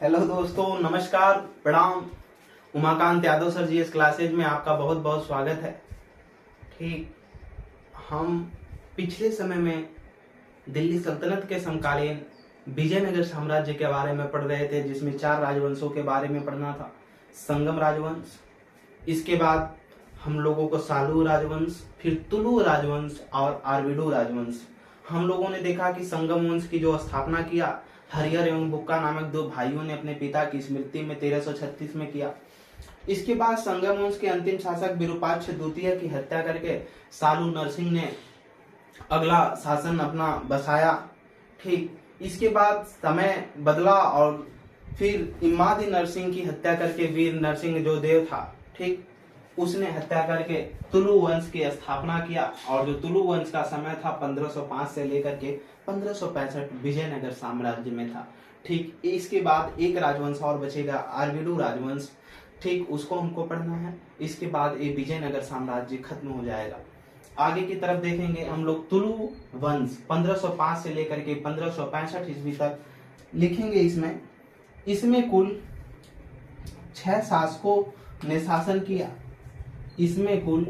Hello दोस्तों, नमस्कार, प्रणाम। उमाकांत यादव सर जी इस क्लासेज में आपका बहुत बहुत स्वागत है। ठीक, हम पिछले समय में दिल्ली सल्तनत के समकालीन विजयनगर साम्राज्य के बारे में पढ़ रहे थे, जिसमें 4 राजवंशों के बारे में पढ़ना था। संगम राजवंश, इसके बाद हम लोगों को सालू राजवंश, फिर तुलु राजवंश और आरविडु राजवंश। हम लोगों ने देखा कि संगम वंश की जो स्थापना किया हरिहर एवं बुक्का नामक 2 भाइयों ने अपने पिता की स्मृति में 1336 में किया। इसके बाद संगम वंश के अंतिम शासक विरूपाक्ष द्वितीय की हत्या करके सालू नरसिंह ने अगला शासन अपना बसाया। ठीक, इसके बाद समय बदला और फिर इमादी नरसिंह की हत्या करके वीर नरसिंह जो देव था, ठीक, उसने हत्या करके तुलु वंश की स्थापना किया। और जो तुलु वंश का समय था 1505 से लेकर के 1565 विजयनगर साम्राज्य में था। ठीक, इसके बाद एक राजवंश और बचेगा, आरविडु राजवंश। ठीक, उसको हमको पढ़ना है। इसके बाद ये विजयनगर साम्राज्य खत्म हो जाएगा। आगे की तरफ देखेंगे हम लोग तुलु वंश 1505 से लेकर के 1565 ईस्वी तक लिखेंगे। इसमें कुल 6 शासकों ने शासन किया। इसमें कुल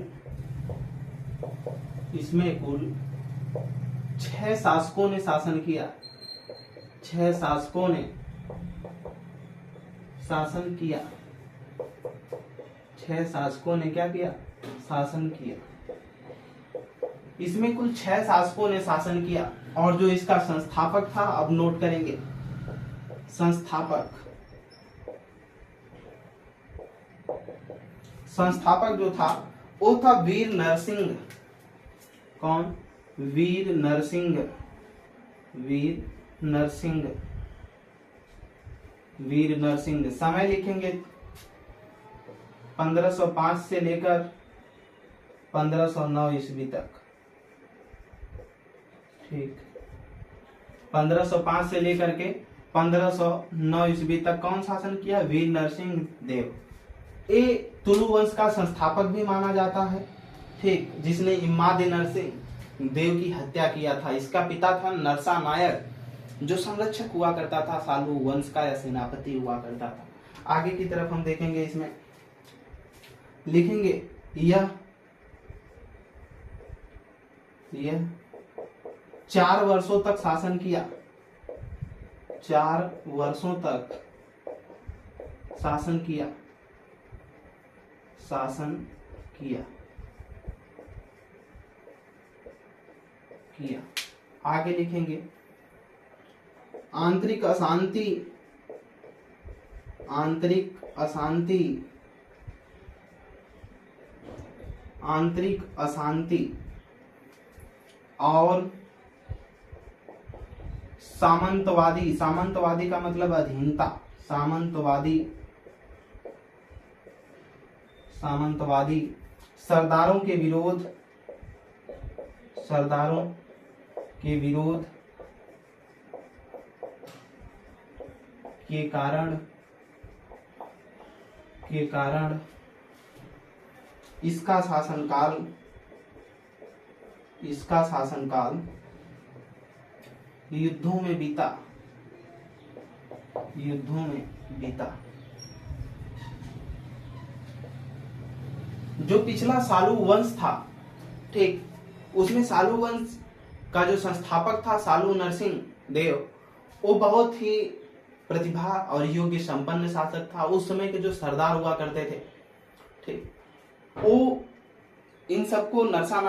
6 शासकों ने शासन किया। 6 शासकों ने शासन किया। 6 शासकों ने क्या किया? शासन किया। इसमें कुल 6 शासकों ने शासन किया। और जो इसका संस्थापक था, अब नोट करेंगे, संस्थापक जो था वो था वीर नरसिंह। कौन? वीर नरसिंह। समय लिखेंगे 1505 से लेकर 1509 ईस्वी तक। ठीक, 1505 से लेकर के 1509 ईस्वी तक कौन शासन किया? वीर नरसिंह देव। ये तुलु वंश का संस्थापक भी माना जाता है। ठीक, जिसने इमादी नरसिंह देव की हत्या किया था। इसका पिता था नरसा नायक, जो संरक्षक हुआ करता था सालू वंश का, या सेनापति हुआ करता था। आगे की तरफ हम देखेंगे, इसमें लिखेंगे यह 4 वर्षों तक शासन किया। 4 वर्षों तक शासन किया। आगे लिखेंगे आंतरिक अशांति और सामंतवादी का मतलब अधीनता। सामंतवादी सरदारों के विरोध के कारण इसका शासनकाल युद्धों में बीता। जो पिछला सालू वंश था, ठीक, उसमें सालू वंश का जो संस्थापक था सालू नरसिंह देव, वो बहुत ही प्रतिभा और योग्य संपन्न शासक था। उस समय के जो सरदार हुआ करते थे, ठीक, वो इन सबको नरसा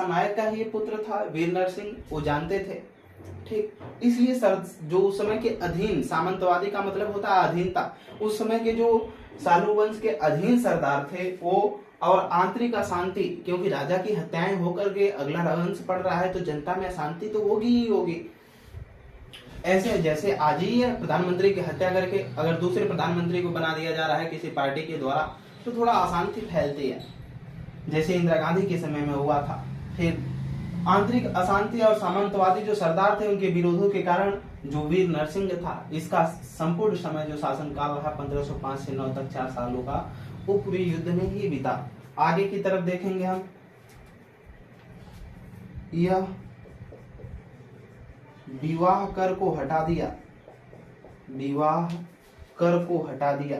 नायक का ही पुत्र था वीर नरसिंह, वो जानते थे। ठीक, इसलिए जो उस समय के अधीन, सामंतवादी का मतलब होता है अधीनता, उस समय के जो सालू वंश के अधीन सरदार थे वो, और आंतरिक अशांति, क्योंकि राजा की हत्याएं होकर के अगला वंश पड़ रहा है तो जनता में अशांति तो होगी ही होगी। ऐसे जैसे आज ही प्रधानमंत्री की हत्या करके अगर दूसरे प्रधानमंत्री को बना दिया जा रहा है किसी पार्टी के द्वारा, तो थोड़ा अशांति फैलती है, जैसे इंदिरा गांधी के समय में हुआ था। फिर आंतरिक अशांति और सामंतवादी जो सरदार थे उनके विरोधों के कारण जो वीर नरसिंह था, इसका संपूर्ण समय जो शासनकाल रहा 1505 से 9 तक 4 सालों का, वो पूरे युद्ध में ही बीता। आगे की तरफ देखेंगे हम, यह विवाह कर को हटा दिया। विवाह कर को हटा दिया,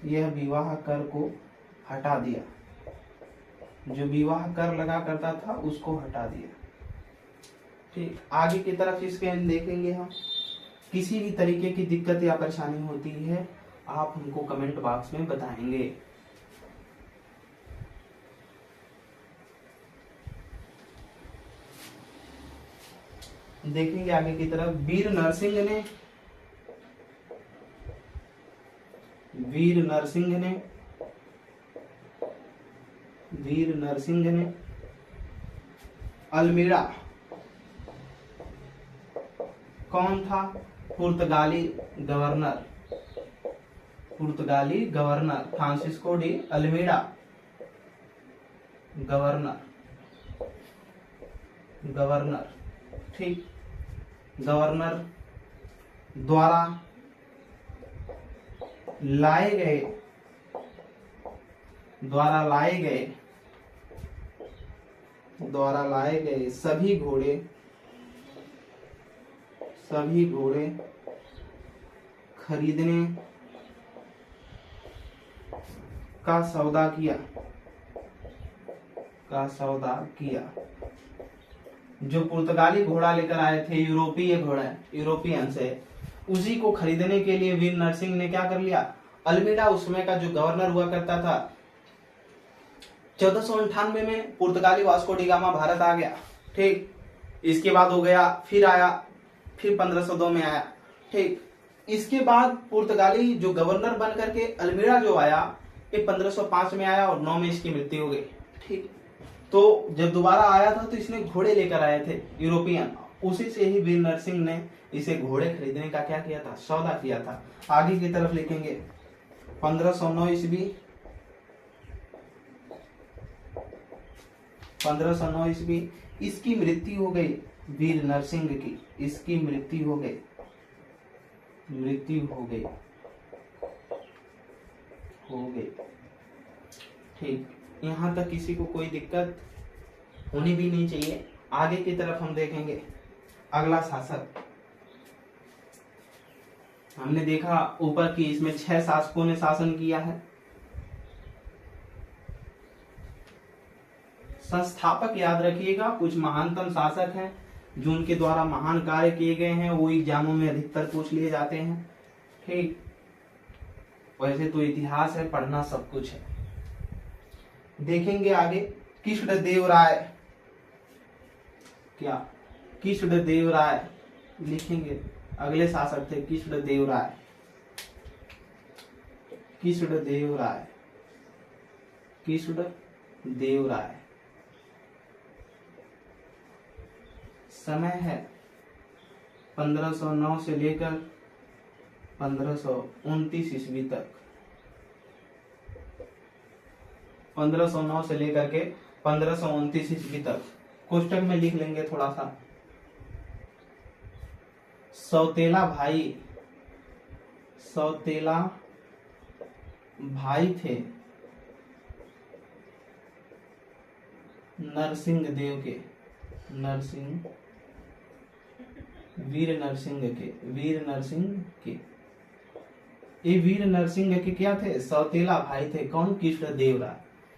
यह विवाह कर को हटा दिया, जो विवाह कर लगा करता था उसको हटा दिया। ठीक, आगे की तरफ इसके हम देखेंगे। हम किसी भी तरीके की दिक्कत या परेशानी होती है आप हमको कमेंट बॉक्स में बताएंगे। देखेंगे आगे की तरफ। वीर नरसिंह ने अल्मीरा, कौन था? पुर्तगाली governor Francisco de almirah, governor ठीक, गवर्नर द्वारा लाए गए सभी घोड़े खरीदने का सौदा किया। जो पुर्तगाली घोड़ा लेकर आए थे, यूरोपियन से, उसी को खरीदने के लिए वीर नरसिंह ने क्या कर लिया? अल्मीरा उस समय का जो गवर्नर हुआ करता था, 1498 में पुर्तगाली वास्को डी गामा भारत आ गया। ठीक, इसके बाद हो गया, फिर आया, फिर 1502 में आया। ठीक, इसके बाद पुर्तगाली जो गवर्नर बन करके अल्मीरा जो आया, ये 1505 में आया और 9 में इसकी मृत्यु हो गई। ठीक, तो जब दोबारा आया था तो इसने घोड़े लेकर आए थे यूरोपियन, उसी से ही वीर नरसिंह ने इसे घोड़े खरीदने का क्या किया था? सौदा किया था। आगे की तरफ लिखेंगे 1509 ईस्वी इसकी मृत्यु हो गई। वीर नरसिंह की इसकी मृत्यु हो गई। ठीक, यहाँ तक किसी को कोई दिक्कत होनी भी नहीं चाहिए। आगे की तरफ हम देखेंगे अगला शासक। हमने देखा ऊपर की, इसमें 6 शासकों ने शासन किया है। संस्थापक याद रखिएगा, कुछ महानतम शासक हैं जो उनके द्वारा महान कार्य किए गए हैं, वो एग्जामों में अधिकतर पूछ लिए जाते हैं। ठीक, वैसे तो इतिहास है, पढ़ना सब कुछ है। देखेंगे आगे कृष्णदेवराय, क्या कृष्णदेवराय लिखेंगे, अगले शासक थे कृष्णदेवराय। समय है 1509 से लेकर 1529 ईस्वी तक। 1509 से लेकर के 1529 ईस्वी तक। कोष्टक में लिख लेंगे थोड़ा सा। सौतेला भाई थे नरसिंह देव के, वीर नरसिंह के। ये वीर नरसिंह के क्या थे? सौतेला भाई थे। कौन? कृष्णदेवराय,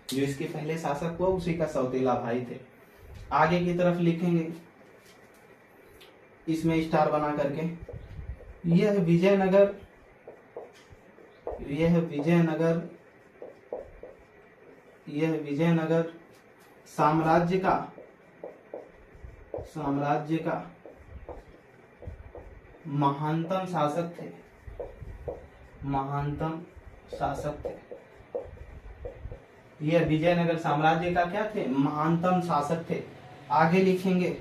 जो इसके पहले शासक हुआ उसी का सौतेला भाई थे। आगे की तरफ लिखेंगे इसमें स्टार बना करके, यह विजयनगर साम्राज्य का महानतम शासक थे। यह विजयनगर साम्राज्य का क्या थे? महानतम शासक थे। आगे लिखेंगे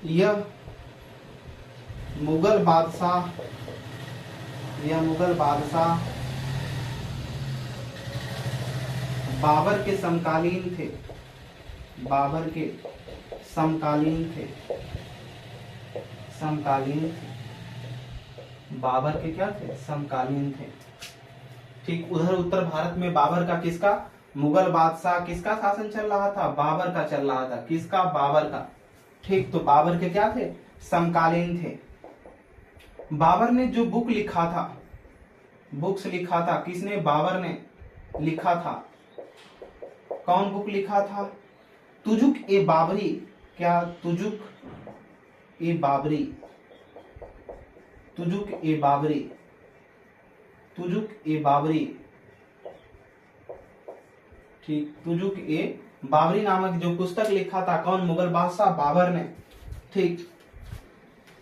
यह मुगल बादशाह बाबर के समकालीन थे। बाबर के क्या थे? समकालीन थे। ठीक, उधर उत्तर भारत में बाबर का किसका? मुगल बादशाह किसका शासन चल रहा था? बाबर का चल रहा था। किसका? बाबर का। ठीक, तो बाबर के क्या थे? समकालीन थे। बाबर ने जो बुक्स लिखा था, किसने? बाबर ने लिखा था। कौन बुक लिखा था? तुजुक ए बाबरी। क्या? तुजुक ए बाबरी। तुजुक ए बाबरी। तुजुक ए बाबरी। ठीक, तुजुक ए बाबरी नामक जो पुस्तक लिखा था, कौन? मुगल बादशाह बाबर ने। ठीक,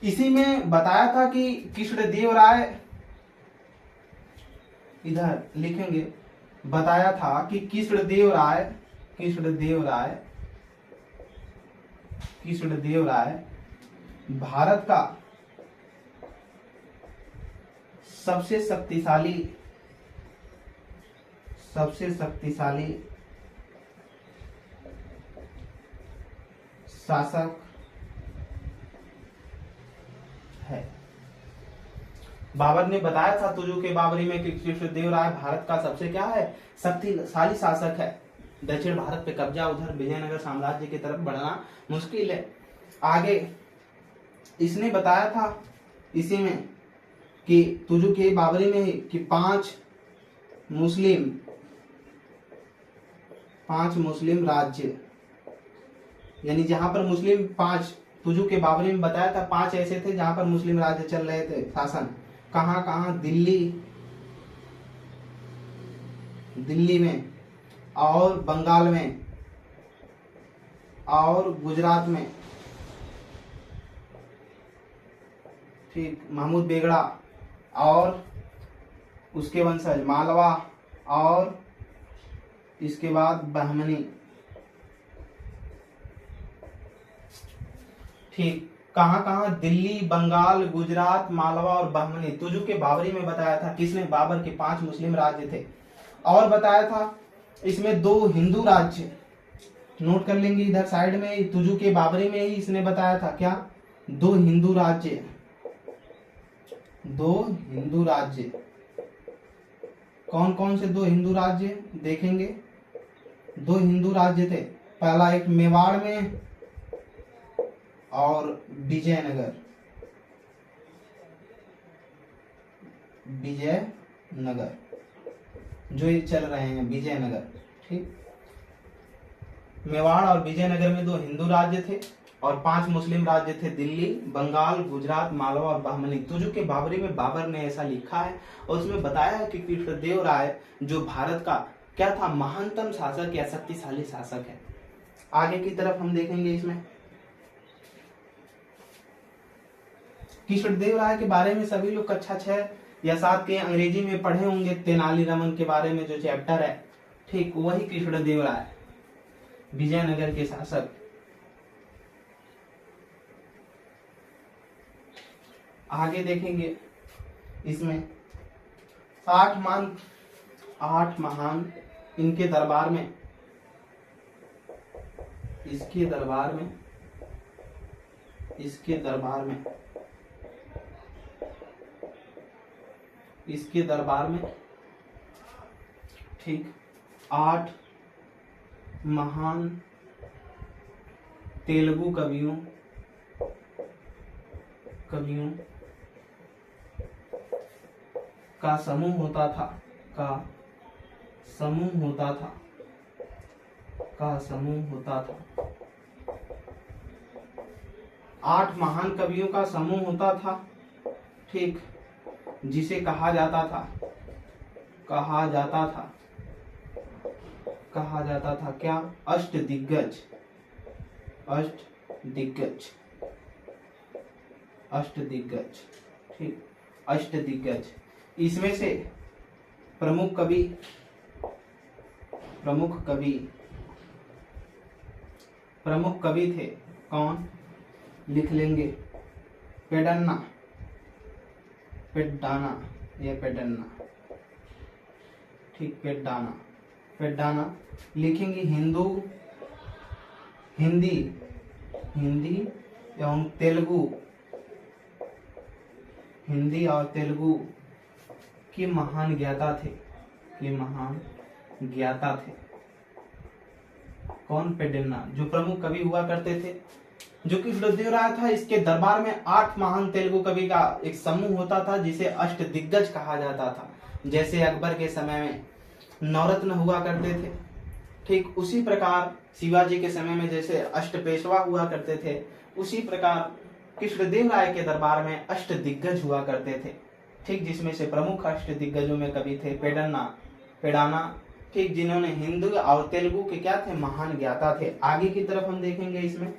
इसी में बताया था कि कृष्णदेवराय, इधर लिखेंगे, बताया था कि कृष्णदेवराय भारत का सबसे शक्तिशाली शासक है। बाबर ने बताया था तुजु के बाबरी में कि कृष्णदेवराय भारत का सबसे क्या है? शक्तिशाली शासक है। दक्षिण भारत पे कब्जा, उधर विजयनगर साम्राज्य की तरफ बढ़ना मुश्किल है। आगे इसने बताया था इसी में कि तुजु के बाबरी में ही कि पांच मुस्लिम राज्य, यानी जहां पर मुस्लिम पांच, तुजु के बाबरी में बताया था 5 ऐसे थे जहां पर मुस्लिम राज्य चल रहे थे शासन। कहां कहां? दिल्ली में, और बंगाल में, और गुजरात में। ठीक, महमूद बेगड़ा, और उसके वंशज मालवा, और इसके बाद बहमनी। ठीक, कहां कहां? दिल्ली, बंगाल, गुजरात, मालवा और बहमनी। तुजु के बाबरी में बताया था किसने? बाबर के 5 मुस्लिम राज्य थे। और बताया था इसमें 2 हिंदू राज्य, नोट कर लेंगे इधर साइड में। तुजु के बाबरी में ही इसने बताया था क्या? 2 हिंदू राज्य। 2 हिंदू राज्य। कौन कौन से 2 हिंदू राज्य देखेंगे? 2 हिंदू राज्य थे। पहला एक मेवाड़ में और विजयनगर। जो ये चल रहे हैं विजयनगर। ठीक, मेवाड़ और विजयनगर में 2 हिंदू राज्य थे और 5 मुस्लिम राज्य थे, दिल्ली, बंगाल, गुजरात, मालवा और बहमनी। तुजु के बाबरी में बाबर ने ऐसा लिखा है और उसमें बताया है कि कृष्णदेवराय जो भारत का क्या था? महानतम शासक या शक्तिशाली शासक है। आगे की तरफ हम देखेंगे इसमें कृष्णदेवराय के बारे में सभी लोग कक्षा 6 या 7 के अंग्रेजी में पढ़े होंगे। तेनालीरामन के बारे में जो चैप्टर है, ठीक, वही कृष्णदेवराय, विजयनगर के शासक। आगे देखेंगे इसमें 8 महान इनके दरबार में, इसके दरबार में ठीक 8 महान तेलुगु कवियों का समूह होता था। 8 महान कवियों का समूह होता था, ठीक, जिसे कहा जाता था क्या? अष्टदिग्गज। ठीक, अष्टदिग्गज। इसमें से प्रमुख कवि थे कौन? लिख लेंगे, पेडन्ना, ठीक, पेड्डाना लिखेंगे। हिंदी एवं तेलुगु, हिंदी और तेलुगु के महान ज्ञाता थे। कौन? पेड्डाना। जो प्रमुख कवि हुआ करते थे जो कृष्णदेवराय था, इसके दरबार में 8 महान तेलुगु कवि का एक समूह होता था जिसे अष्टदिग्गज कहा जाता था। जैसे अकबर के समय में नवरत्न हुआ करते थे, ठीक उसी प्रकार शिवाजी के समय में जैसे अष्ट पेशवा हुआ करते थे, उसी प्रकार कृष्णदेवराय के दरबार में अष्टदिग्गज हुआ करते थे। ठीक, जिसमें से प्रमुख अष्टदिग्गजों में कवि थे पेडाना, ठीक, जिन्होंने हिंदू और तेलुगु के क्या थे, महान ज्ञाता थे। आगे की तरफ हम देखेंगे इसमें।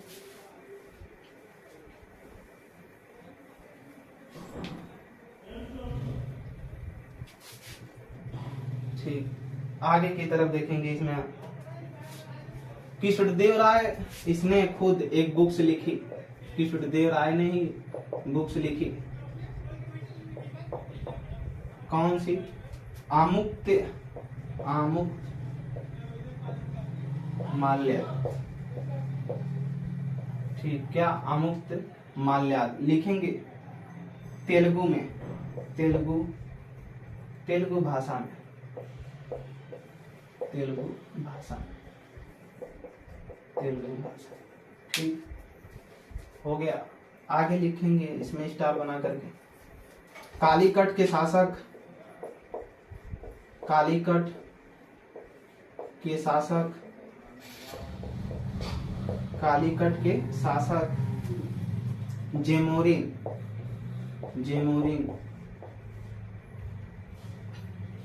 ठीक, आगे की तरफ देखेंगे इसमें। कृष्णदेवराय इसने खुद एक बुक्स लिखी, कृष्णदेवराय ने ही बुक्स लिखी। कौन सी? आमुक्त माल्य। ठीक, क्या? आमुक्त माल्याद लिखेंगे तेलुगु में, तेलुगु भाषा में, तेलुगु भाषा। ठीक हो गया। आगे लिखेंगे इसमें स्टार बना करके। कालीकट के शासक, जेमोरिन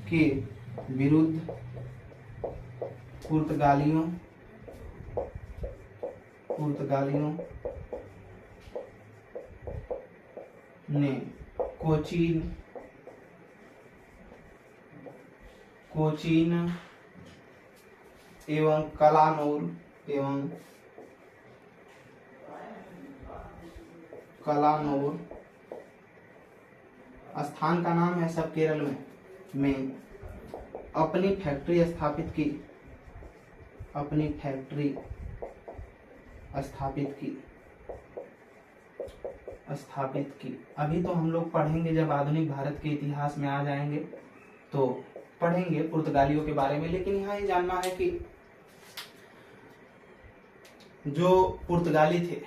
के विरुद्ध पुर्तगालियों ने कोचीन एवं कलानौर स्थान का नाम है सब केरल में अपनी फैक्ट्री स्थापित की। अभी तो हम लोग पढ़ेंगे, जब आधुनिक भारत के इतिहास में आ जाएंगे तो पढ़ेंगे पुर्तगालियों के बारे में। लेकिन यहाँ ये जानना है कि जो पुर्तगाली थे,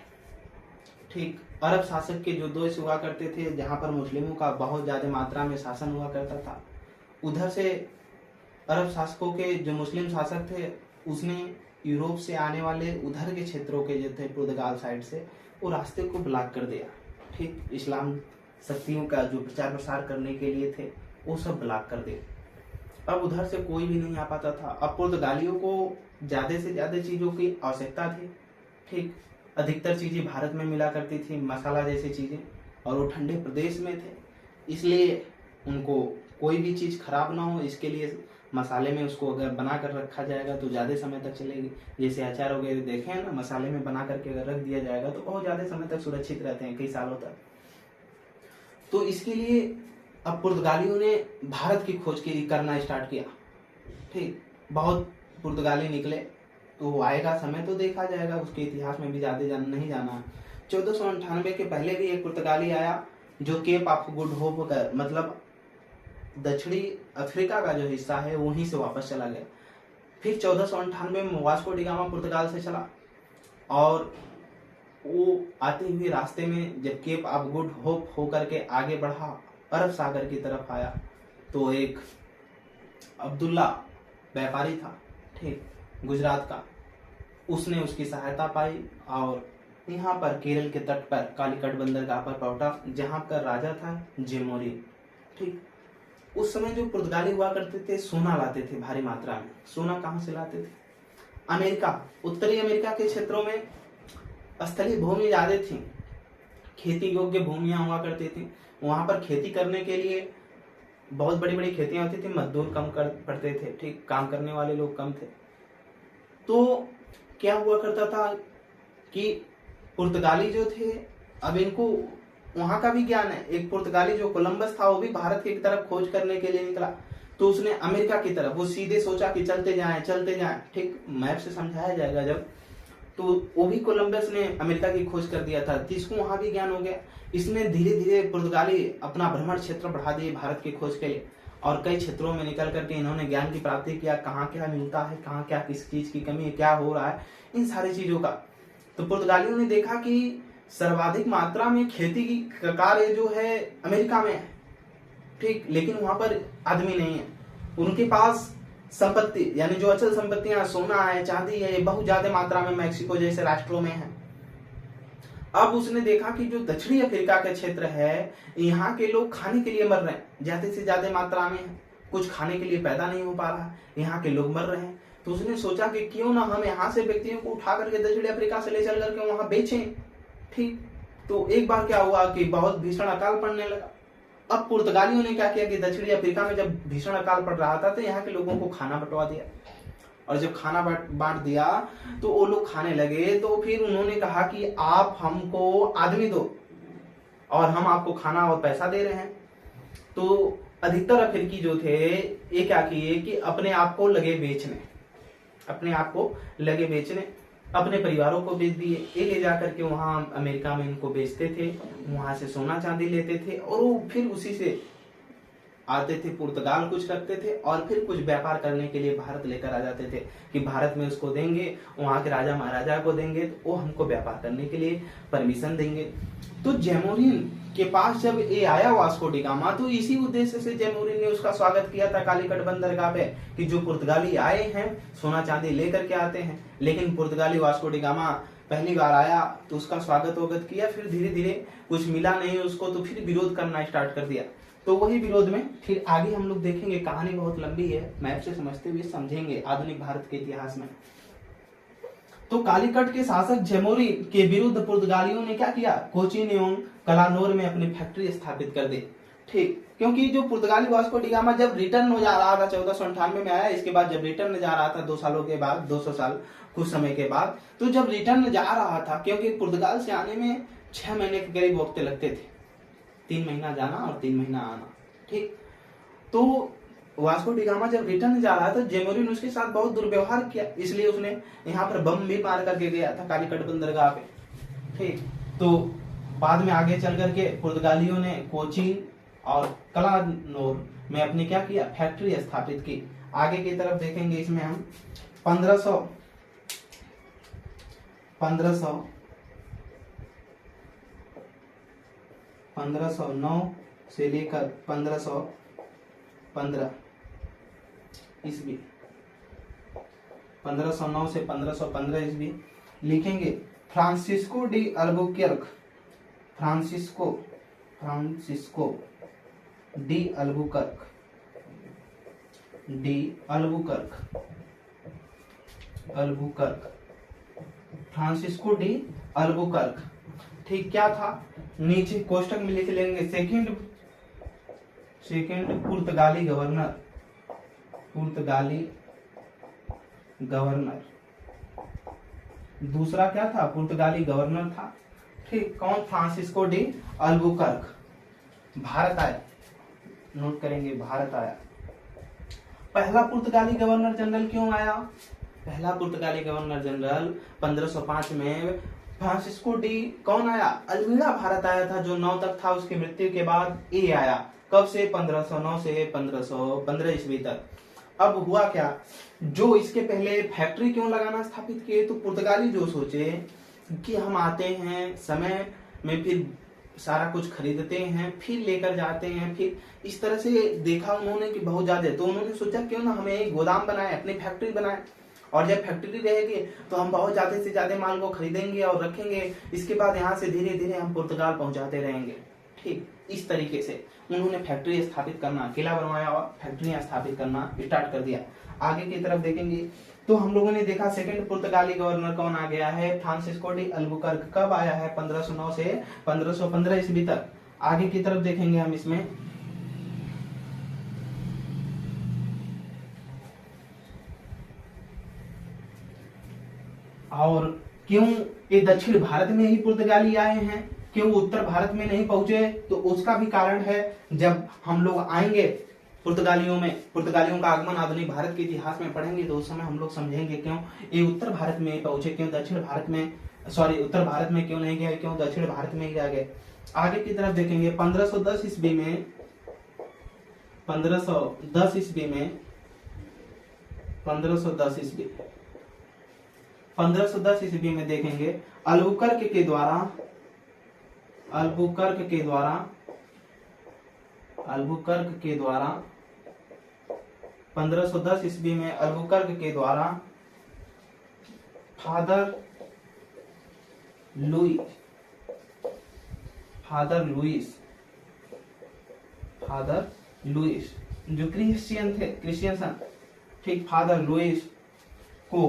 ठीक, अरब शासक के जो देश हुआ करते थे जहाँ पर मुस्लिमों का बहुत ज्यादा मात्रा में शासन हुआ करता था, उधर से अरब शासकों के जो मुस्लिम शासक थे, उसने यूरोप से आने वाले उधर के क्षेत्रों के जो थे पुर्तगाल साइड से, वो रास्ते को ब्लॉक कर दिया। ठीक, इस्लाम शक्तियों का जो प्रचार प्रसार करने के लिए थे वो सब ब्लॉक कर दिए। अब उधर से कोई भी नहीं आ पाता था। अब पुर्तगालियों को ज्यादा से ज्यादा चीजों की आवश्यकता थी। ठीक, अधिकतर चीजें भारत में मिला करती थी, मसाला जैसी चीजें, और वो ठंडे प्रदेश में थे, इसलिए उनको कोई भी चीज खराब ना हो, इसके लिए मसाले में उसको अगर बना कर रखा जाएगा तो ज्यादा समय तक चलेगी। जैसे अचार वगैरह देखे हैं ना, मसाले में बना करके अगर रख दिया जाएगा तो बहुत ज्यादा समय तक सुरक्षित रहते हैं, कई सालों तक। तो इसके लिए अब पुर्तगालियों ने भारत की खोज करना स्टार्ट किया। ठीक, बहुत पुर्तगाली निकले, तो आएगा समय तो देखा जाएगा, उसके इतिहास में भी ज्यादा नहीं जाना। 1498 के पहले भी एक पुर्तगाली आया जो केप ऑफ गुड होप का मतलब दक्षिणी अफ्रीका का जो हिस्सा है वहीं से वापस चला गया। फिर 1498 में वास्को डी गामा पुर्तगाल से चला, और वो आते हुए रास्ते में जब केप ऑफ गुड होप होकर के आगे बढ़ा, अरब सागर की तरफ आया, तो एक अब्दुल्ला व्यापारी था, ठीक, गुजरात का, उसने उसकी सहायता पाई और यहाँ पर केरल के तट पर कालीकट बंदरगाह पर पहुंचा, जहाँ का राजा था जेमोरी। ठीक, उस समय जो पुर्तगाली हुआ करते थे सोना लाते थे भारी मात्रा में। सोना कहाँ से लाते थे? अमेरिका, उत्तरी अमेरिका के क्षेत्रों में स्थलीय भूमि ज्यादा थी, खेती योग्य भूमियां हुआ करती थी। वहां पर खेती करने के लिए बहुत बड़ी बड़ी खेतियां होती थी, मजदूर कम पड़ते थे, ठीक, काम करने वाले लोग कम थे। तो क्या हुआ करता था कि पुर्तगाली जो थे, अब इनको वहां का भी ज्ञान है। एक पुर्तगाली जो कोलंबस था वो भी भारत की तरफ खोज करने के लिए निकला, तो उसने अमेरिका की तरफ, वो सीधे सोचा कि चलते जाएं, ठीक, मैप से समझाया जाएगा जब, तो वो भी कोलंबस ने अमेरिका की खोज कर दिया था, तो इसको वहां भी ज्ञान हो गया। इसने धीरे धीरे पुर्तगाली अपना भ्रमण क्षेत्र बढ़ा दिए भारत की खोज के लिए, और कई क्षेत्रों में निकल करके इन्होंने ज्ञान की प्राप्ति किया, कहाँ क्या मिलता है, कहाँ क्या किस चीज की कमी है, क्या हो रहा है, इन सारी चीजों का। तो पुर्तगालियों ने देखा कि सर्वाधिक मात्रा में खेती की कार्य जो है अमेरिका में है, ठीक, लेकिन वहां पर आदमी नहीं है। उनके पास संपत्ति यानी जो अचल संपत्तियां सोना है, चांदी है, ये बहुत ज्यादा मात्रा में मैक्सिको जैसे राष्ट्रों में है। अब उसने देखा कि जो दक्षिणी अफ्रीका का क्षेत्र है, यहाँ के लोग खाने के लिए मर रहे हैं, ज्यादा से ज्यादा मात्रा में है, कुछ खाने के लिए पैदा नहीं हो पा रहा, यहाँ के लोग मर रहे हैं। तो उसने सोचा कि क्यों ना हम यहाँ से व्यक्तियों को उठा करके दक्षिणी अफ्रीका से ले चल करके वहां बेचें, ठीक। तो एक बार क्या हुआ कि बहुत भीषण अकाल पड़ने लगा। अब पुर्तगालियों ने क्या किया कि दक्षिणी अफ्रीका में जब भीषण अकाल पड़ रहा था तो यहाँ के लोगों को खाना बंटवा दिया, और जब खाना बांट दिया तो वो लोग खाने लगे। तो फिर उन्होंने कहा कि आप हमको आदमी दो और हम आपको खाना और पैसा दे रहे हैं। तो अधिकतर अफ्रीकी जो थे ये क्या किए कि अपने आप को लगे बेचने, अपने परिवारों को बेच दिए। ये ले जाकर के वहां अमेरिका में इनको बेचते थे, वहां से सोना चांदी लेते थे और वो फिर उसी से आते थे, पुर्तगाल कुछ रखते थे और फिर कुछ व्यापार करने के लिए भारत लेकर आ जाते थे कि भारत में उसको देंगे, वहां के राजा महाराजा को देंगे तो वो हमको व्यापार करने के लिए परमिशन देंगे। तो जैमोरिन के पास जब ये आया वास्को डी गामा, तो इसी उद्देश्य से जैमोरिन ने उसका स्वागत किया था कालीकट बंदरगाह पे कि जो पुर्तगाली आए हैं सोना चांदी लेकर के आते हैं। लेकिन पुर्तगाली वास्को डी गामा पहली बार आया तो उसका स्वागत किया, फिर धीरे धीरे कुछ मिला नहीं उसको तो फिर विरोध करना स्टार्ट कर दिया। तो वही विरोध में फिर आगे हम लोग देखेंगे, कहानी बहुत लंबी है, मैप से समझते हुए समझेंगे आधुनिक भारत के इतिहास में। तो कालीकट के शासक जैमोरिन के विरुद्ध पुर्तगालियों ने क्या किया, कोचीन एवं कलानौर में अपनी फैक्ट्री स्थापित कर दी, ठीक। क्योंकि जो पुर्तगाली वास्को डी गामा जब रिटर्न हो जा रहा था 1498 में आया, इसके बाद जब रिटर्न जा रहा था 2 सालों के बाद, 200 साल कुछ समय के बाद, तो जब रिटर्न जा रहा था, क्योंकि पुर्तगाल से आने में 6 महीने के करीब वक्त लगते थे, 3 महीना जाना और 3 महीना आना, ठीक। तो वास्को डी गामा जब रिटर्न जा रहा था, जैमोरिन उसके साथ बहुत दुर्व्यवहार किया, इसलिए उसने यहाँ पर बम भी मार करके गया था कालीकट बंदरगाह पे, ठीक। तो बाद में आगे चल करके पुर्तगालियों ने कोचीन और कलानौर में अपनी क्या किया, फैक्ट्री स्थापित की। आगे की तरफ देखेंगे, इसमें हम 1509 से लेकर 1515 ईस्वी, 1509 से 1515 ईस्वी लिखेंगे। Francisco de Albuquerque, Francisco de Albuquerque, Francisco de Albuquerque, ठीक। क्या था, नीचे कोष्टक में लिख लेंगे, सेकंड पुर्तगाली गवर्नर, दूसरा क्या था, पुर्तगाली गवर्नर था, ठीक। कौन, फ्रांसिस्को डी अल्बुकर्क। भारत आया, नोट करेंगे, भारत आया। पहला पुर्तगाली गवर्नर जनरल क्यों आया, पहला पुर्तगाली गवर्नर जनरल 1505 में फ्रांसिस्को डी कौन आया, अल्मीड़ा भारत आया था, जो 9 तक था, उसकी मृत्यु के बाद ये आया। कब से, 1509 से 1515 ईस्वी तक। अब हुआ क्या, जो इसके पहले फैक्ट्री क्यों लगाना स्थापित किए, तो पुर्तगाली जो सोचे कि हम आते हैं समय में, फिर सारा कुछ खरीदते हैं, फिर लेकर जाते हैं, फिर इस तरह से देखा उन्होंने कि बहुत ज्यादा, तो उन्होंने सोचा क्यों ना हमें एक गोदाम बनाए, अपनी फैक्ट्री बनाए, और जब फैक्ट्री रहेगी तो हम बहुत ज्यादा से ज्यादा माल को खरीदेंगे और रखेंगे, इसके बाद यहाँ से धीरे धीरे हम पुर्तगाल पहुंचाते रहेंगे, ठीक। इस तरीके से उन्होंने फैक्ट्री स्थापित करना, किला बनवाया और फैक्ट्रियां स्थापित करना स्टार्ट कर दिया। आगे की तरफ देखेंगे तो हम लोगों ने देखा सेकंड पुर्तगाली गवर्नर कौन आ गया है, फ्रांसिस्को डी अल्बुकर्क। कब आया है, 1509 से 1515 ईस्वी तक। आगे की तरफ देखेंगे हम इसमें, और क्यों ये दक्षिण भारत में ही पुर्तगाली आए हैं, क्यों उत्तर भारत में नहीं पहुंचे, तो उसका भी कारण है। जब हम लोग आएंगे पुर्तगालियों का आगमन आधुनिक भारत के इतिहास में पढ़ेंगे तो उस समय हम लोग समझेंगे क्यों ये उत्तर भारत में पहुंचे, क्यों दक्षिण भारत में, सॉरी उत्तर भारत में क्यों नहीं गए, क्यों दक्षिण भारत में ही रह गए। आगे की तरफ देखेंगे 1510 ईस्वी में, 1510 ईस्वी में, 1510 ईस्वी में देखेंगे अल्बुकर्क के द्वारा 1510 ईस्वी में अल्बुकर्क के द्वारा फादर लुइस जो क्रिश्चियन सन, ठीक, फादर लुइस को,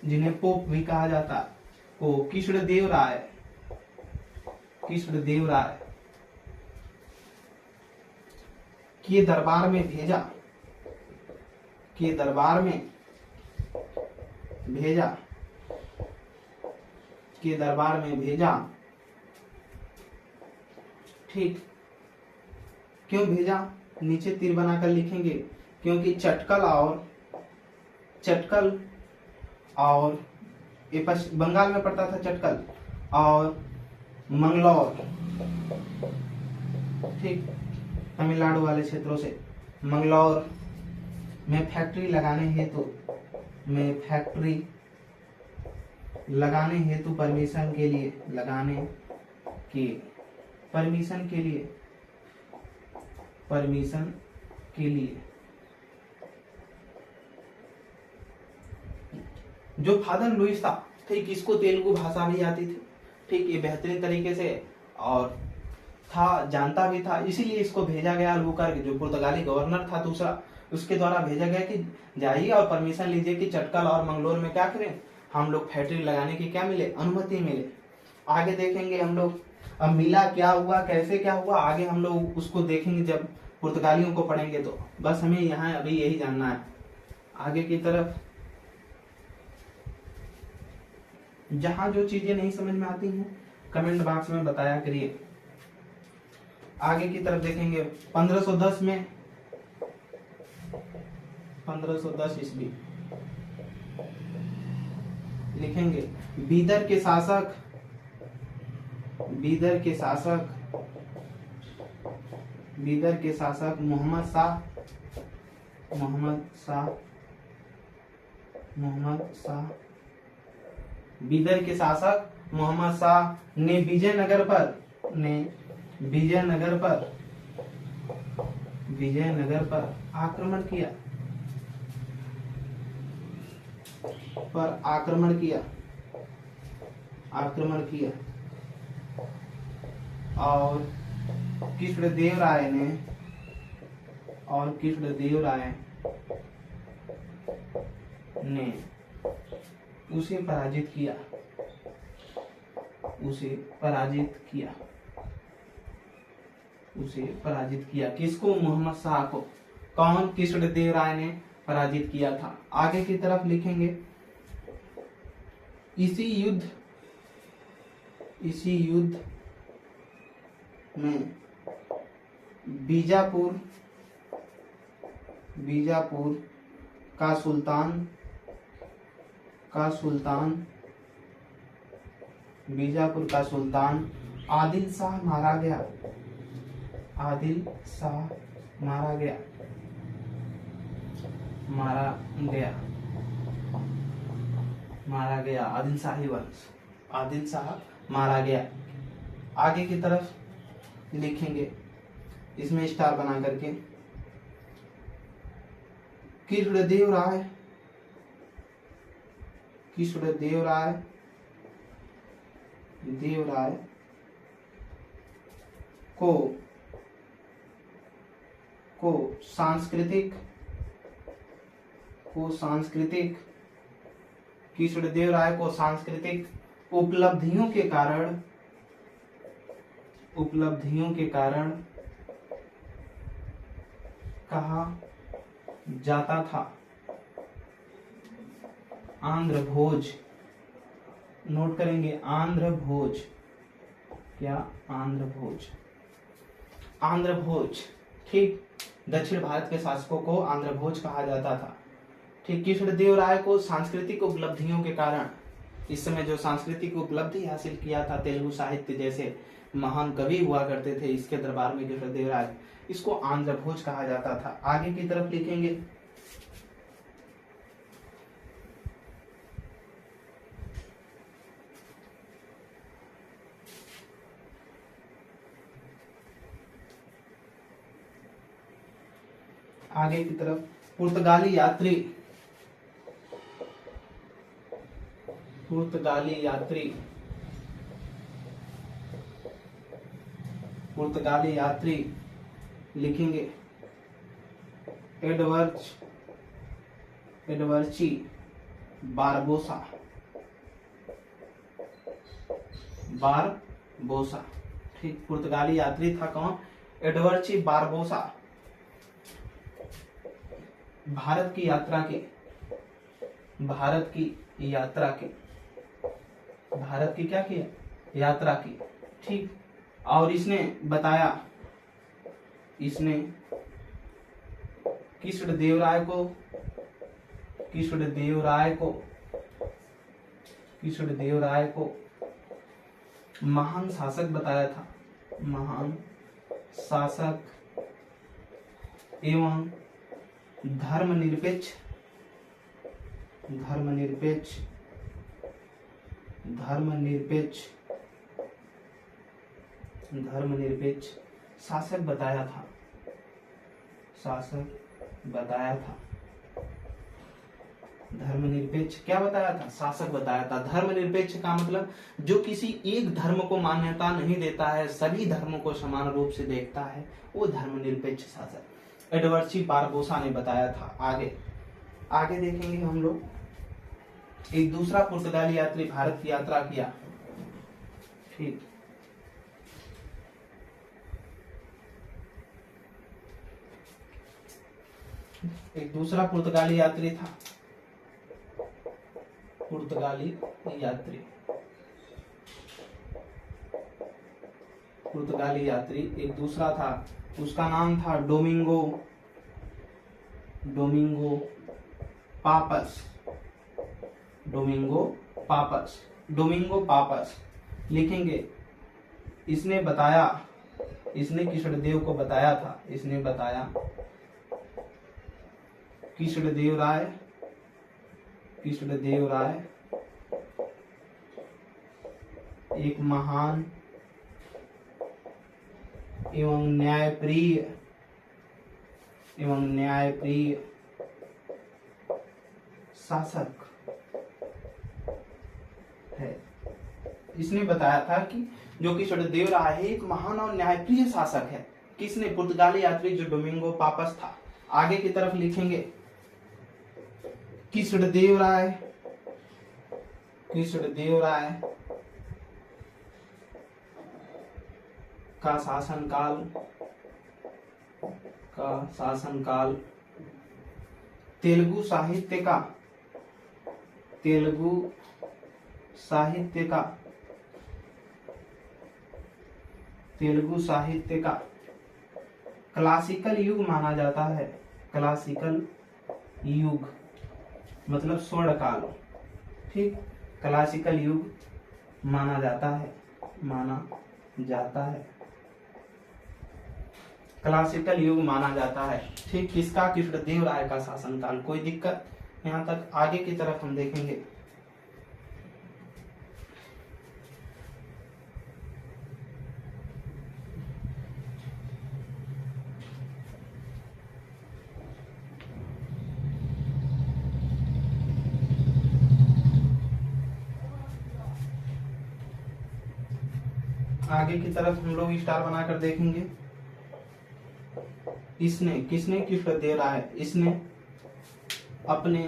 जिन्हें पोप भी कहा जाता, को कृष्णदेव राय के दरबार में भेजा, ठीक। क्यों भेजा, नीचे तीर बनाकर लिखेंगे, क्योंकि चटकल और ये बंगाल में पड़ता था चटकल, और मंगलौर, ठीक, तमिलनाडु वाले क्षेत्रों से, मंगलौर में फैक्ट्री लगाने हेतु परमिशन के लिए जो फादर लुइस था, ठीक, इसको तेलुगु भाषा भी आती थी, ठीक, ये बेहतरीन तरीके से और जानता भी था, इसीलिए इसको भेजा गया अल्बुकर्क, जो पुर्तगाली गवर्नर था दूसरा, उसके द्वारा भेजा गया कि जाइए और परमिशन लीजिए कि चटकल और मंगलोर में क्या करें, हम लोग फैक्ट्री लगाने की क्या मिले, अनुमति मिले। आगे देखेंगे हम लोग, अब मिला क्या हुआ, कैसे क्या हुआ, आगे हम लोग उसको देखेंगे जब पुर्तगालियों को पढ़ेंगे। तो बस हमें यहाँ अभी यही जानना है। आगे की तरफ जहां जो चीजें नहीं समझ में आती हैं कमेंट बॉक्स में बताया करिए। आगे की तरफ देखेंगे 1510 में 1510 ईस्वी लिखेंगे बीदर के शासक मोहम्मद शाह ने विजयनगर पर आक्रमण किया और कृष्णदेव राय ने उसे पराजित किया। किसको? मोहम्मद शाह को। कौन? कृष्णदेव राय ने पराजित किया था। आगे की तरफ लिखेंगे इसी युद्ध में बीजापुर का सुल्तान आदिल शाह मारा गया। आदिल शाही वंश, आदिल शाह मारा गया। आगे की तरफ लिखेंगे इसमें स्टार बना करके कृष्णदेव राय को सांस्कृतिक कृष्णदेव राय को सांस्कृतिक उपलब्धियों के कारण कहा जाता था। आंध्र भोज, नोट करेंगे, आंध्र भोज। क्या? आंध्र भोज, ठीक। दक्षिण भारत के शासकों को आंध्र भोज कहा जाता था, ठीक। कृष्णदेव राय को सांस्कृतिक उपलब्धियों के कारण, इस समय जो सांस्कृतिक उपलब्धि हासिल किया था, तेलुगु साहित्य जैसे महान कवि हुआ करते थे इसके दरबार में कृष्णदेव राय, इसको आंध्र भोज कहा जाता था। आगे की तरफ लिखेंगे आगे की तरफ पुर्तगाली यात्री, पुर्तगाली यात्री, पुर्तगाली यात्री लिखेंगे एडवर्ची बारबोसा, बारबोसा। ठीक, पुर्तगाली यात्री था कौन? एडवर्ची बारबोसा। भारत की यात्रा के, भारत की यात्रा के, भारत की क्या की? यात्रा की। ठीक, और इसने बताया, इसने कृष्णदेवराय को, कृष्णदेवराय को, कृष्णदेवराय को महान शासक बताया था, महान शासक एवं धर्मनिरपेक्ष, धर्मनिरपेक्ष, धर्मनिरपेक्ष, धर्मनिरपेक्ष शासक बताया था, शासक बताया था। धर्मनिरपेक्ष क्या बताया था? शासक बताया था। धर्मनिरपेक्ष का मतलब जो किसी एक धर्म को मान्यता नहीं देता है, सभी धर्मों को समान रूप से देखता है, वो धर्मनिरपेक्ष शासक एडवर्ची बारबोसा ने बताया था। आगे देखेंगे हम लोग। एक दूसरा पुर्तगाली यात्री भारत की यात्रा किया। ठीक, एक दूसरा पुर्तगाली यात्री था, पुर्तगाली यात्री, पुर्तगाली यात्री एक दूसरा था, उसका नाम था डोमिंगो, डोमिंगो पापस, डोमिंगो पापस, डोमिंगो पापस लिखेंगे। इसने बताया, इसने कृष्णदेव को बताया था, इसने बताया कृष्णदेवराय, कृष्णदेवराय एक महान एवं न्यायप्रिय, एवं न्यायप्रिय शासक है। इसने बताया था कि जो कृष्णदेवराय है एक महान और न्यायप्रिय शासक है। किसने? पुर्तगाली यात्री जो डोमिंगो पापस था। आगे की तरफ लिखेंगे कृष्णदेवराय, कृष्णदेवराय का शासनकाल, का शासनकाल तेलुगु साहित्य का, तेलुगु साहित्य का, तेलुगु साहित्य का क्लासिकल युग माना जाता है। क्लासिकल युग मतलब स्वर्ण काल। ठीक, क्लासिकल युग माना जाता है, माना जाता है, क्लासिकल युग माना जाता है। ठीक, किसका? कृष्णदेवराय का शासनकाल। कोई दिक्कत यहाँ तक? आगे की तरफ हम देखेंगे। आगे की तरफ हम लोग स्टार बनाकर देखेंगे। इसने, किसने? कृष्णदेवराय, इसने अपने,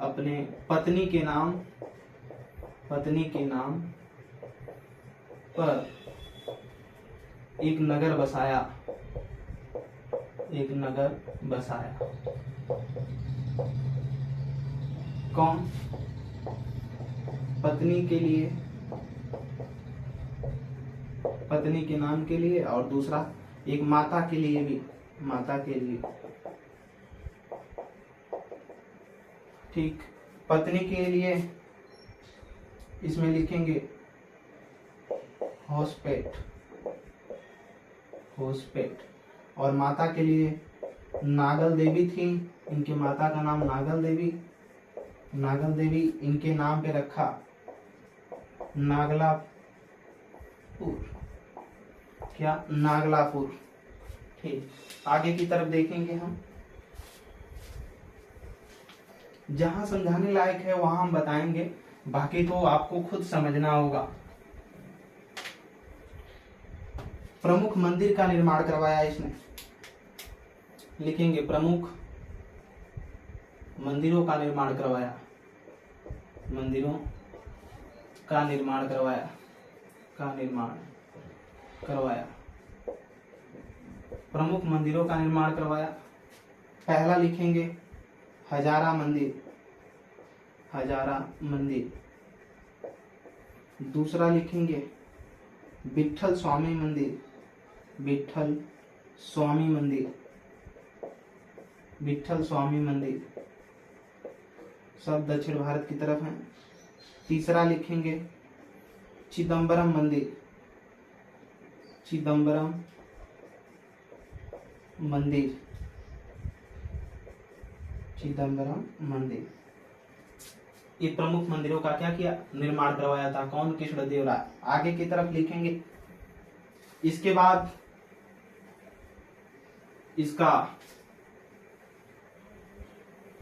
अपने पत्नी के नाम, पत्नी के नाम पर एक नगर बसाया, एक नगर बसाया। कौन? पत्नी के लिए, पत्नी के नाम के लिए, और दूसरा एक माता के लिए भी, माता के लिए। ठीक, पत्नी के लिए इसमें लिखेंगे होस्पेट, होस्पेट, और माता के लिए नागल देवी थी, इनकी माता का नाम नागल देवी, नागल देवी इनके नाम पे रखा नागलापुर। क्या? नागलापुर, ठीक, आगे की तरफ देखेंगे हम। जहां समझाने लायक है वहां हम बताएंगे, बाकी तो आपको खुद समझना होगा। प्रमुख मंदिर का निर्माण करवाया इसने, लिखेंगे प्रमुख मंदिरों का निर्माण करवाया, मंदिरों का निर्माण करवाया, का निर्माण करवाया, प्रमुख मंदिरों का निर्माण करवाया। पहला लिखेंगे हजारा मंदिर, हजारा मंदिर। दूसरा लिखेंगे विठल स्वामी मंदिर, विठल स्वामी मंदिर, विठल स्वामी मंदिर, सब दक्षिण भारत की तरफ है। तीसरा लिखेंगे चिदम्बरम मंदिर, चिदम्बरम मंदिर, चिदम्बरम मंदिर। ये प्रमुख मंदिरों का क्या किया, निर्माण करवाया था। कौन, कृष्णदेवराय। आगे की तरफ लिखेंगे। इसके बाद इसका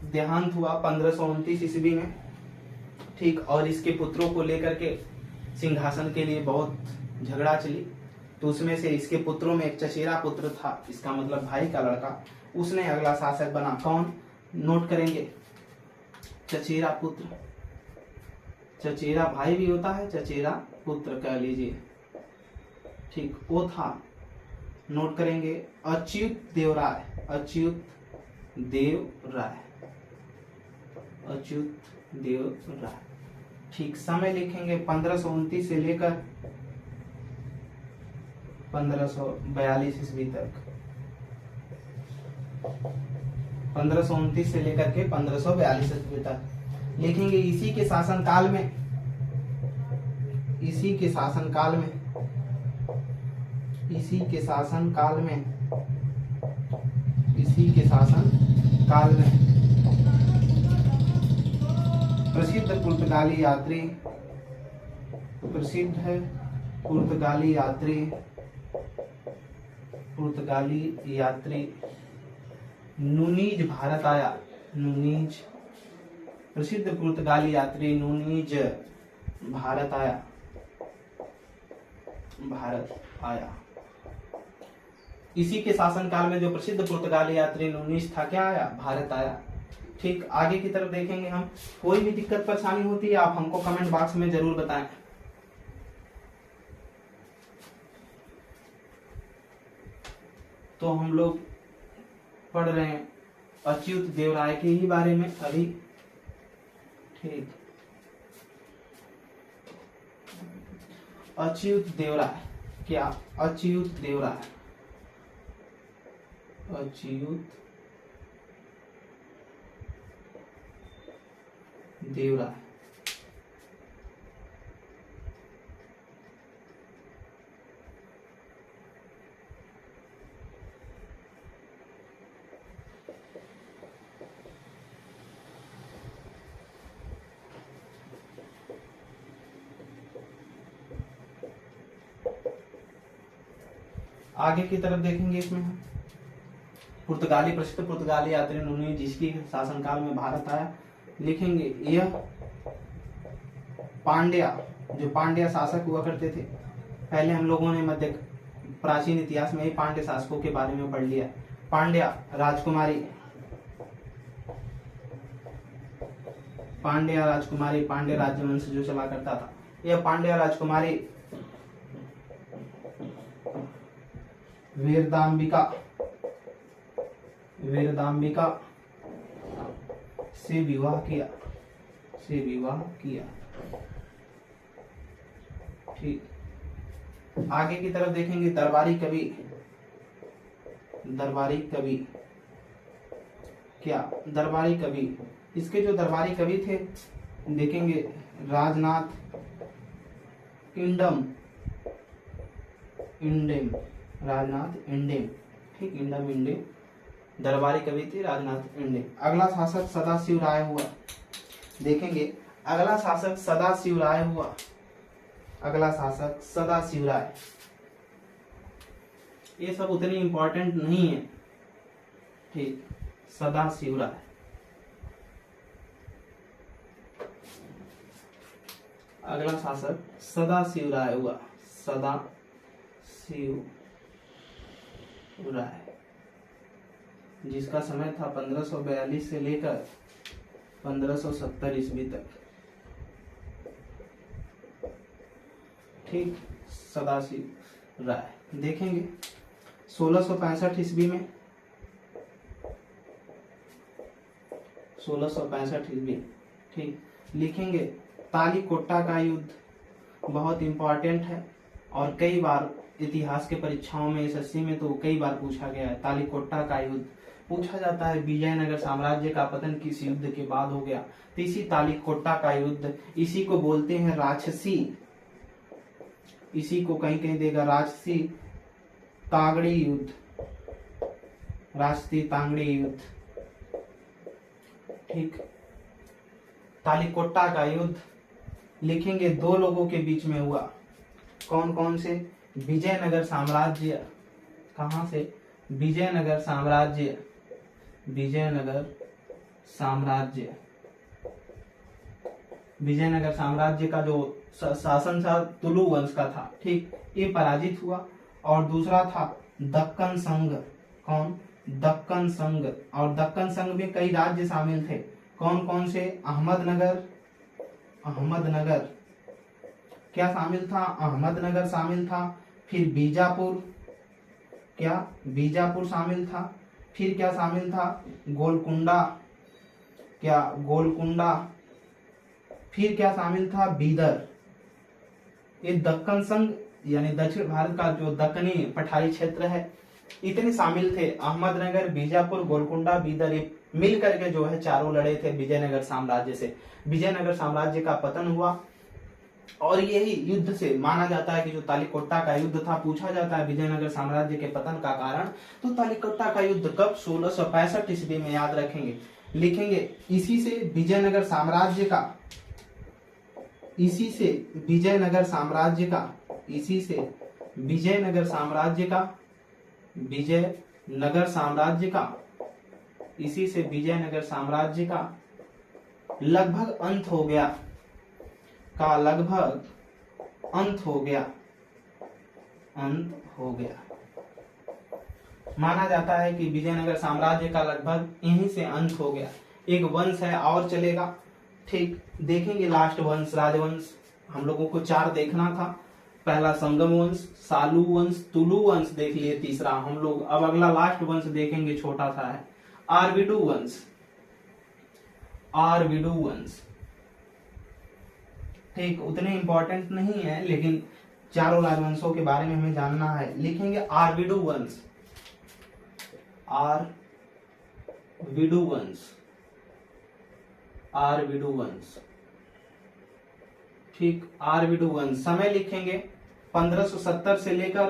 देहांत हुआ 1529 ईस्वी में, ठीक। और इसके पुत्रों को लेकर के सिंहासन के लिए बहुत झगड़ा चली, तो उसमें से इसके पुत्रों में एक चचेरा पुत्र था, इसका मतलब भाई का लड़का, उसने अगला शासक बना। कौन, नोट करेंगे, चचेरा पुत्र। चचेरा भाई भी होता है, चचेरा पुत्र कह लीजिए, ठीक। वो था, नोट करेंगे, अच्युत देवराय, अच्युत देवराय, अच्युत देवराय, ठीक। समय लिखेंगे 1529 से लेकर 1542 ईस्वी तक, 1529 से लेकर के 1542 ईस्वी तक लिखेंगे। इसी के शासनकाल में, इसी के शासनकाल में, इसी के शासनकाल में, इसी के शासनकाल में प्रसिद्ध पुर्तगाली यात्री, प्रसिद्ध पुर्तगाली यात्री, पुर्तगाली यात्री नूनीज भारत आया, नूनीज, प्रसिद्ध पुर्तगाली यात्री नूनीज भारत आया, भारत आया। इसी के शासनकाल में जो प्रसिद्ध पुर्तगाली यात्री नूनीज था, क्या आया, भारत आया, ठीक। आगे की तरफ देखेंगे हम। कोई भी दिक्कत परेशानी होती है आप हमको कमेंट बॉक्स में जरूर बताएं। तो हम लोग पढ़ रहे हैं अच्युत देवराय के ही बारे में अभी, ठीक। अच्युत देवराय, क्या, अच्युत देवराय, अच्युत देवराय। आगे की तरफ देखेंगे इसमें हम पुर्तगाली, प्रसिद्ध पुर्तगाली यात्री नूनीज जिसकी शासनकाल में भारत आया, लिखेंगे यह पांड्या, जो पांड्या शासक हुआ करते थे। पहले हम लोगों ने मध्य प्राचीन इतिहास में ही पांड्य शासकों के बारे में पढ़ लिया। पांड्या राजकुमारी, पांड्या राजकुमारी, पांड्य राजवंश जो चला करता था, यह पांड्या राजकुमारी वीरदांबिका, वीरदांबिका से विवाह किया, से विवाह किया, ठीक। आगे की तरफ देखेंगे दरबारी कवि, दरबारी कवि, क्या, दरबारी कवि। इसके जो दरबारी कवि थे देखेंगे राजनाथ इंडम, इंडेम, राजनाथ इंडेम, ठीक, इंडम इंडेम दरबारी कवि थे राजनाथ इंडेम। अगला शासक सदाशिव राय हुआ, देखेंगे अगला शासक सदाशिव राय हुआ, अगला शासक सदाशिव राय। ये सब उतनी इंपॉर्टेंट नहीं है। ठीक, सदाशिव राय। अगला शासक सदाशिव राय हुआ, सदाशिव राय, जिसका समय था 1542 से लेकर 1570 ईस्वी तक। ठीक, सदाशिव राय देखेंगे 1665 ईस्वी में, 1665 ईस्वी। ठीक, लिखेंगे तालीकोट्टा का युद्ध बहुत इंपॉर्टेंट है और कई बार इतिहास के परीक्षाओं में एसएससी में तो कई बार पूछा गया है। तालीकोट्टा का युद्ध पूछा जाता है, विजयनगर साम्राज्य का पतन किस युद्ध के बाद हो गया, तो इसी तालीकोट्टा का युद्ध, इसी को बोलते हैं राजसी, इसी को कहीं कहीं देगा राजसी तांगड़ी युद्ध, राजसी तांगड़ी युद्ध। ठीक, तालीकोट्टा का युद्ध लिखेंगे दो लोगों के बीच में हुआ। कौन कौन से? विजयनगर साम्राज्य, कहां से? विजयनगर साम्राज्य, विजयनगर साम्राज्य, विजयनगर साम्राज्य का जो शासन था तुलु वंश का था। ठीक, ये पराजित हुआ। और दूसरा था दक्कन संघ। कौन? दक्कन संघ। और दक्कन संघ में कई राज्य शामिल थे। कौन कौन से? अहमदनगर, अहमदनगर क्या शामिल था? अहमदनगर शामिल था। फिर बीजापुर, क्या? बीजापुर शामिल था। फिर क्या शामिल था? गोलकुंडा, क्या? गोलकुंडा। फिर क्या शामिल था? बीदर। ये दक्कन संघ यानी दक्षिण भारत का जो दक्कनी पठारी क्षेत्र है, इतने शामिल थे। अहमदनगर, बीजापुर, गोलकुंडा, बीदर, ये मिल करके जो है चारों लड़े थे विजयनगर साम्राज्य से। विजयनगर साम्राज्य का पतन हुआ और यही युद्ध से माना जाता है कि जो तालीकोट्टा का युद्ध था, पूछा जाता है विजयनगर साम्राज्य के पतन का कारण, तो तालीकोट्टा का युद्ध कब? 1665 ईस्वी में, याद रखेंगे। लिखेंगे इसी से विजयनगर साम्राज्य का, इसी से विजयनगर साम्राज्य का, इसी से विजयनगर साम्राज्य का, विजयनगर साम्राज्य का, इसी से विजयनगर साम्राज्य का लगभग अंत हो गया, का लगभग अंत हो गया, अंत हो गया। माना जाता है कि विजयनगर साम्राज्य का लगभग यहीं से अंत हो गया। एक वंश है और चलेगा। ठीक, देखेंगे लास्ट वंश, राजवंश। हम लोगों को 4 देखना था। पहला संगम वंश, सालू वंश, तुलु वंश देख लिए। तीसरा हम लोग अब अगला लास्ट वंश देखेंगे, छोटा सा है, आरविडु वंश, आरविडु वंश। ठीक, उतने इंपॉर्टेंट नहीं है लेकिन चारों राजवंशों के बारे में हमें जानना है। लिखेंगे आरविडु वंश, आरविडु वंश, आरविडु वंश। ठीक, आरविडु वंश। समय लिखेंगे 1570 से लेकर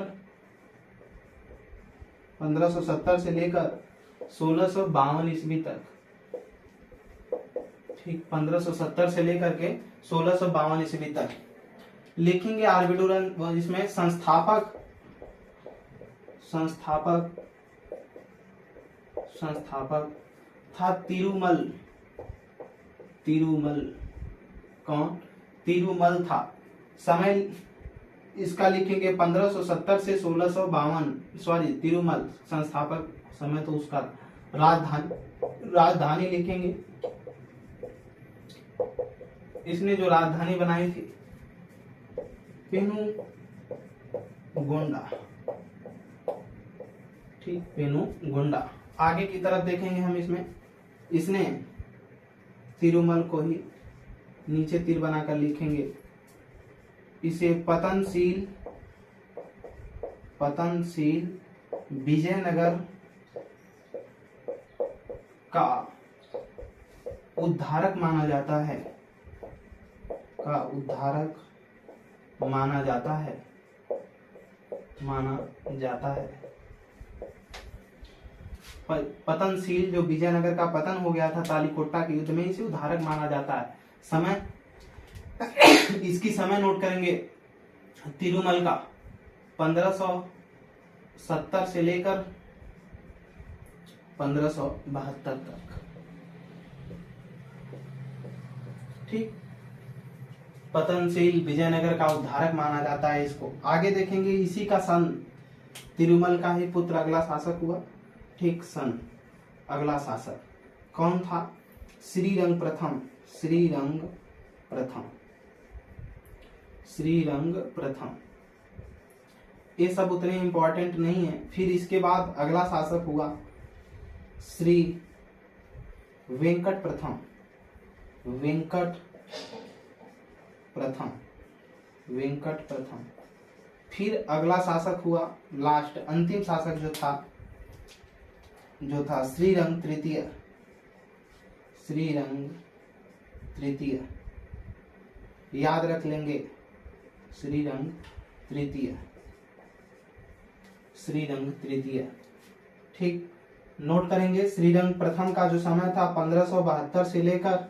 1652 ईस्वी तक। ठीक, 1570 से लेकर के 1652 ईस्वी तक लिखेंगे आरविडु वंश। इसमें संस्थापक, संस्थापक, संस्थापक था तिरुमल, तिरुमल। कौन? तिरुमल था। समय इसका लिखेंगे 1570 से 1652, सॉरी तिरुमल संस्थापक समय तो उसका। राजधानी, राजधानी लिखेंगे, इसने जो राजधानी बनाई थी पेनुगोंडा। ठीक, पेनुगोंडा। आगे की तरफ देखेंगे हम इसमें, इसने तिरुमल को ही नीचे तीर बनाकर लिखेंगे, इसे पतनशील, पतनशील विजयनगर का उद्धारक माना जाता है, का उद्धारक माना जाता है, माना जाता है। पतनशील जो विजयनगर का पतन हो गया था तालीकोट्टा के युद्ध में, इसे उद्धारक माना जाता है। समय इसकी समय नोट करेंगे तिरुमल का 1500 1570 से लेकर 1572 तक। ठीक, पतनशील विजयनगर का उद्धारक माना जाता है इसको। आगे देखेंगे इसी का सन, तिरुमल का ही पुत्र अगला शासक हुआ। ठीक, सन अगला शासक कौन था? श्रीरंग प्रथम। श्रीरंग प्रथम, श्रीरंग प्रथम। ये सब उतने इंपॉर्टेंट नहीं है। फिर इसके बाद अगला शासक हुआ श्री वेंकट प्रथम। वेंकट प्रथम, वेंकट प्रथम। फिर अगला शासक हुआ, लास्ट अंतिम शासक जो था श्रीरंग तृतीय। श्रीरंग तृतीय, याद रख लेंगे, श्रीरंग तृतीय, श्रीरंग तृतीय। ठीक, नोट करेंगे। श्रीरंग प्रथम का जो समय था 1572 से लेकर,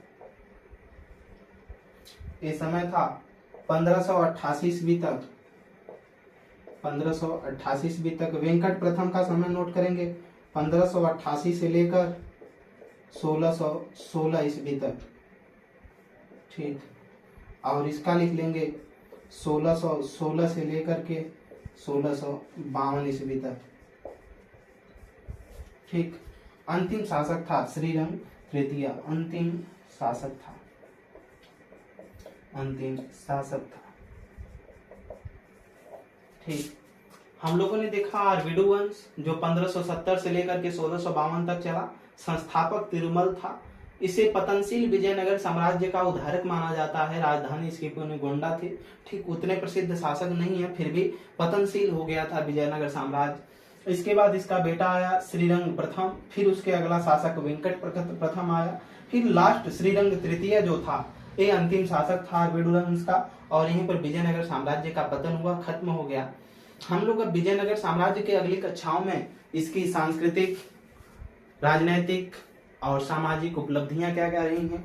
ये समय था 1588 ईस्वी तक। 1588 ईस्वी तक। वेंकट प्रथम का समय नोट करेंगे 1588 से लेकर 1616 ईस्वी तक। ठीक, और इसका लिख लेंगे 1616 से लेकर के 1652 ईस्वी तक। ठीक, अंतिम शासक था श्रीरंग तृतीय। अंतिम शासक था, अंतिम शासक था। ठीक, हम लोगों ने देखा आर्विडु वंश जो 1570 से लेकर के 1652 तक चला। संस्थापक तिरुमल था। इसे पतनशील विजयनगर साम्राज्य का उद्धारक माना जाता है। राजधानी इसकी गोंडा थी। ठीक, उतने प्रसिद्ध शासक नहीं है, फिर भी पतनशील हो गया था विजयनगर साम्राज्य। इसके बाद इसका बेटा आया श्रीरंग प्रथम, फिर उसके अगला शासक वेंकट प्रथम आया, फिर लास्ट श्रीरंग तृतीय जो था ये अंतिम शासक था आर्विडु वंश का। और यहीं पर विजयनगर साम्राज्य का पतन हुआ, खत्म हो गया। हम लोग अब विजयनगर साम्राज्य के अगली कक्षाओं में इसकी सांस्कृतिक, राजनैतिक और सामाजिक उपलब्धियां क्या क्या रही हैं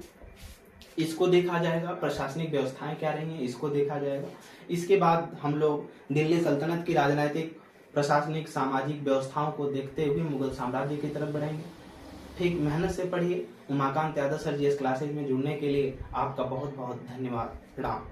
इसको देखा जाएगा। प्रशासनिक व्यवस्थाएं क्या रही हैं इसको देखा जाएगा। इसके बाद हम लोग दिल्ली सल्तनत की राजनैतिक, प्रशासनिक, सामाजिक व्यवस्थाओं को देखते हुए मुगल साम्राज्य की तरफ बढ़ेंगे। ठीक, मेहनत से पढ़िए। Umakant Yadav sir GS classes में जुड़ने के लिए आपका बहुत बहुत धन्यवाद। प्रणाम।